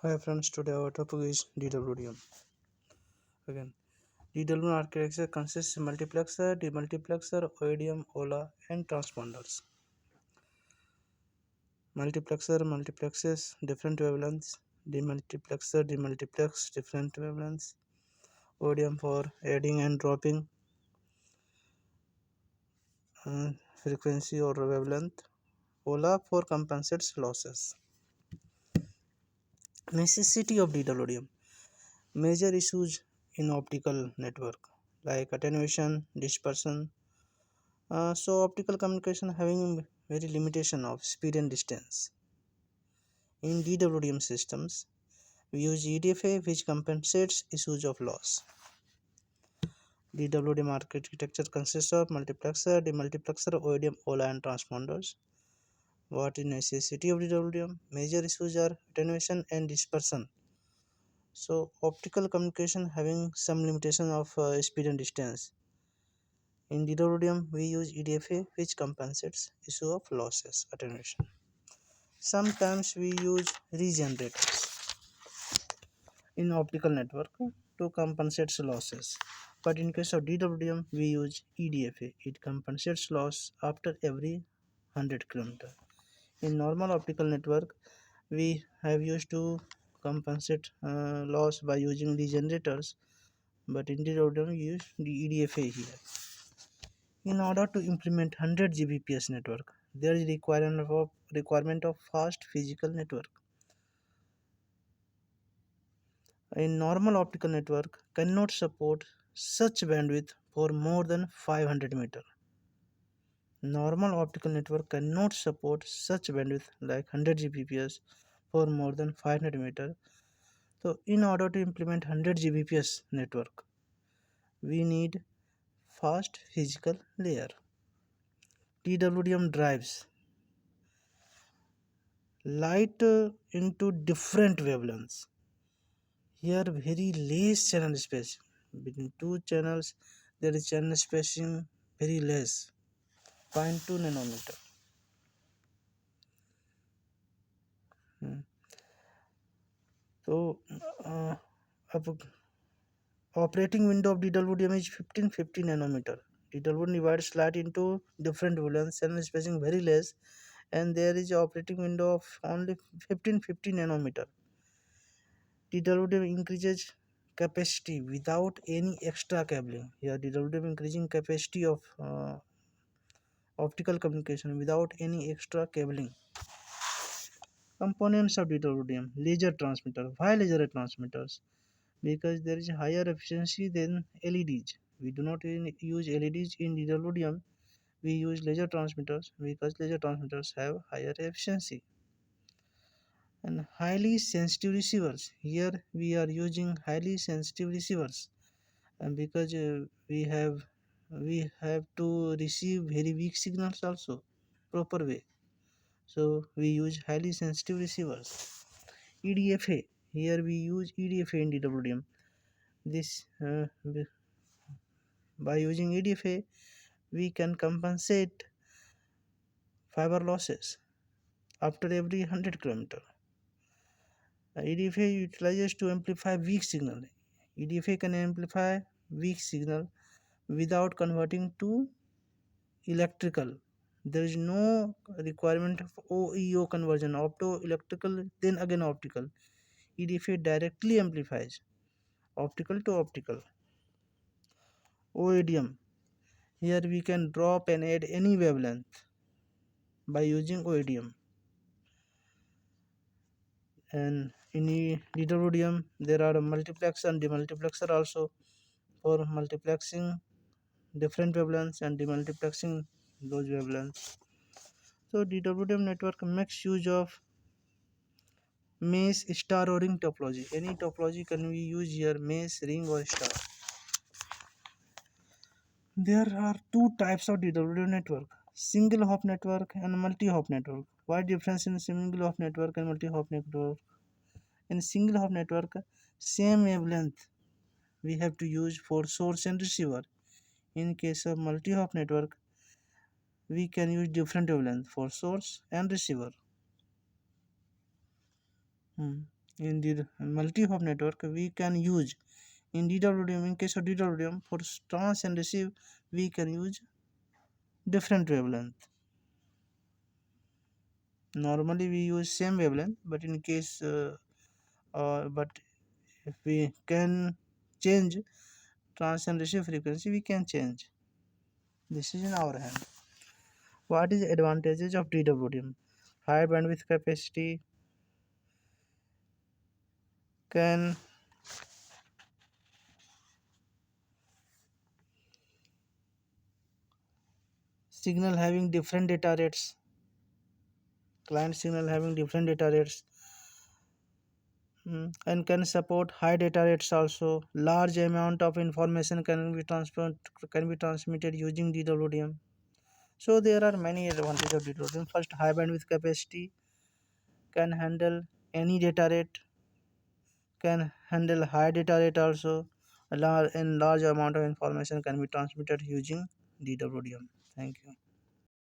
Hi friends, today our topic is DWDM. Again, DWDM architecture consists of multiplexer, demultiplexer, OEDM, OLA, and transponders. Multiplexer multiplexes different wavelengths. Demultiplex different wavelengths. OEDM for adding and dropping frequency or wavelength. OLA for compensates losses. Necessity of DWDM. Major issues in optical network like attenuation, dispersion. So optical communication having very limitation of speed and distance. In DWDM systems, we use EDFA which compensates issues of loss. DWDM architecture consists of multiplexer, demultiplexer, OEDM, OLA and transponders. What is necessity of DWDM? Major issues are attenuation and dispersion. So optical communication having some limitation of speed and distance. In DWDM, we use EDFA which compensates issue of losses, attenuation. Sometimes we use regenerators in optical network to compensate losses. But in case of DWDM, we use EDFA. It compensates loss after every 100 km. In normal optical network, we have used to compensate loss by using regenerators. But in DWDM, we use the EDFA here. In order to implement 100 Gbps network, there is requirement of fast physical network. A normal optical network cannot support such bandwidth for more than 500 meter. Normal optical network cannot support such bandwidth like 100 Gbps for more than 500 meter. So in order to implement 100 Gbps network, we need fast physical layer. DWDM drives light into different wavelengths. Here very less channel spacing between two channels. There is channel spacing very less, 0.2 nanometer. So operating window of DWDM is 1550 nanometer. DWDM divides light into different wavelengths, channel spacing very less, and there is operating window of only 1550 nanometer. DWDM increases capacity without any extra cabling. Here DWDM increasing capacity of optical communication without any extra cabling. Components of DWDM: laser transmitter. Why laser transmitters? Because there is higher efficiency than LEDs. We do not use LEDs in DWDM. We use laser transmitters because laser transmitters have higher efficiency. And highly sensitive receivers. Here we are using highly sensitive receivers, and because we have to receive very weak signals also proper way. So we use highly sensitive receivers. EDFA. Here we use EDFA in DWDM. This by using EDFA we can compensate fiber losses after every 100 km. EDFA utilizes to amplify weak signal. EDFA can amplify weak signal without converting to electrical. There is no requirement of OEO conversion, opto electrical, then again optical. EDFA directly amplifies optical to optical. OEDM. Here we can drop and add any wavelength by using OEDM. And in DWDM there are a multiplexer and demultiplexer also for multiplexing different wavelengths and demultiplexing those wavelengths. So DWDM network makes use of mesh, star or ring topology. Any topology can we use here: mesh, ring or star. There are two types of DWDM network: single hop network and multi-hop network. What difference in single hop network and multi-hop network? In single hop network, same wavelength we have to use for source and receiver. In case of multi-hop network, we can use different wavelength for source and receiver. In the multi-hop network, we can use in DWDM. In case of DWDM, for trans and receive, we can use different wavelength. Normally, we use same wavelength, but in case, but if we can change trans and receive frequency, we can change. This is in our hand. What is advantages of DWDM? High bandwidth capacity, can signal having different data rates, client signal having different data rates, and can support high data rates also. Large amount of information can be transmitted using DWDM. So there are many advantages of DWDM. First, high bandwidth capacity, can handle any data rate, can handle high data rate also. A large amount of information can be transmitted using DWDM. Thank you.